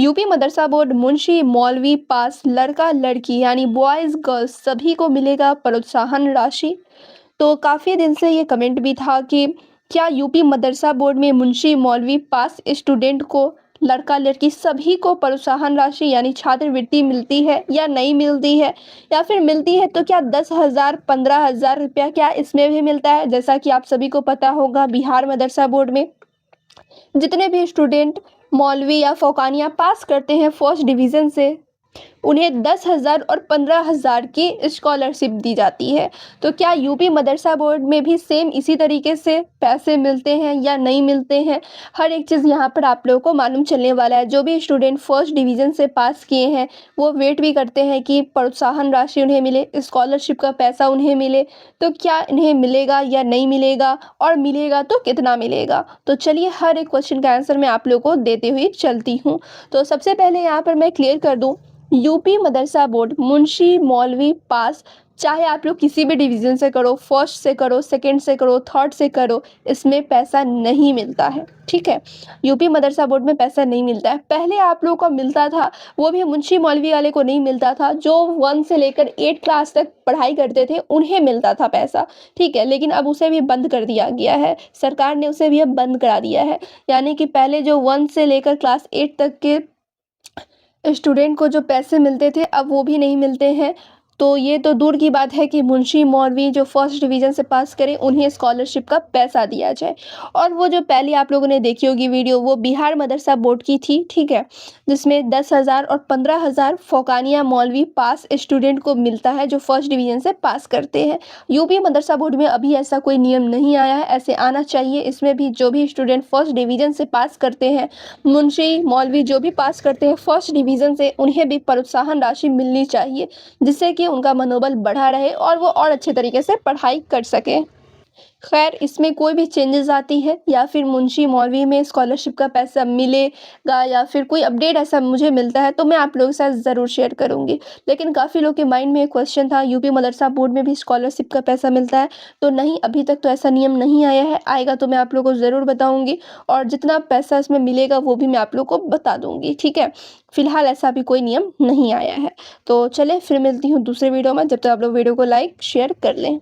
UP मदरसा board Munshi मौलवी पास लड़का लड़की यानी बॉयज़ गर्ल्स सभी को मिलेगा प्रोत्साहन राशि। तो काफ़ी दिन से ये कमेंट भी था कि क्या यूपी मदरसा बोर्ड में मुंशी मौलवी पास स्टूडेंट को लड़का लड़की सभी को प्रोत्साहन राशि यानी छात्रवृत्ति मिलती है या नहीं मिलती है, या फिर मिलती है तो क्या 10,000 15,000 रुपया क्या इसमें भी मिलता है। जैसा कि आप सभी को पता होगा, बिहार मदरसा बोर्ड में जितने भी स्टूडेंट मौलवी या फौकानिया पास करते हैं फर्स्ट डिवीज़न से, उन्हें 10,000 और 15,000 की स्कॉलरशिप दी जाती है। तो क्या यूपी मदरसा बोर्ड में भी सेम इसी तरीके से पैसे मिलते हैं या नहीं मिलते हैं, हर एक चीज़ यहाँ पर आप लोगों को मालूम चलने वाला है। जो भी स्टूडेंट फर्स्ट डिवीज़न से पास किए हैं वो वेट भी करते हैं कि प्रोत्साहन राशि उन्हें मिले, स्कॉलरशिप का पैसा उन्हें मिले। तो क्या इन्हें मिलेगा या नहीं मिलेगा, और मिलेगा तो कितना मिलेगा। तो चलिए हर एक क्वेश्चन का आंसर मैं आप लोगों को देते हुए चलती हूँ। तो सबसे पहले यहाँ पर मैं क्लियर कर दूँ, यूपी मदरसा बोर्ड मुंशी मौलवी पास, चाहे आप लोग किसी भी डिवीज़न से करो, फर्स्ट से करो, सेकंड से करो, थर्ड से करो, इसमें पैसा नहीं मिलता है। ठीक है, यूपी मदरसा बोर्ड में पैसा नहीं मिलता है। पहले आप लोगों को मिलता था, वो भी मुंशी मौलवी वाले को नहीं मिलता था। जो 1 से लेकर 8 क्लास तक पढ़ाई करते थे उन्हें मिलता था पैसा। ठीक है, लेकिन अब उसे भी बंद कर दिया गया है, सरकार ने उसे भी अब बंद करा दिया है। यानी कि पहले जो 1 से लेकर क्लास 8 तक के स्टूडेंट को जो पैसे मिलते थे अब वो भी नहीं मिलते हैं। तो ये तो दूर की बात है कि मुंशी मौलवी जो फर्स्ट डिवीज़न से पास करें उन्हें स्कॉलरशिप का पैसा दिया जाए। और वो जो पहले आप लोगों ने देखी होगी वीडियो, वो बिहार मदरसा बोर्ड की थी। ठीक है, जिसमें 10,000 और 15,000 फौकानिया मौलवी पास स्टूडेंट को मिलता है जो फर्स्ट डिवीज़न से पास करते हैं। यूपी मदरसा बोर्ड में अभी ऐसा कोई नियम नहीं आया है, ऐसे आना चाहिए। इसमें भी जो भी स्टूडेंट फर्स्ट डिवीज़न से पास करते हैं, मुंशी मौलवी जो भी पास करते हैं फर्स्ट डिवीज़न से, उन्हें भी प्रोत्साहन राशि मिलनी चाहिए, जिससे कि उनका मनोबल बढ़ा रहे और वो और अच्छे तरीके से पढ़ाई कर सकें। खैर, इसमें कोई भी चेंजेस आती है या फिर मुंशी मौलवी में स्कॉलरशिप का पैसा मिलेगा या फिर कोई अपडेट ऐसा मुझे मिलता है तो मैं आप लोगों के साथ ज़रूर शेयर करूंगी। लेकिन काफ़ी लोग के माइंड में एक क्वेश्चन था, यूपी मदरसा बोर्ड में भी स्कॉलरशिप का पैसा मिलता है? तो नहीं, अभी तक तो ऐसा नियम नहीं आया है। आएगा तो मैं आप लोगों को ज़रूर बताऊँगी, और जितना पैसा इसमें मिलेगा वो भी मैं आप लोग को बता दूँगी। ठीक है, फिलहाल ऐसा भी कोई नियम नहीं आया है। तो चले फिर मिलती हूँ दूसरे वीडियो में, जब तक आप लोग वीडियो को लाइक शेयर कर लें।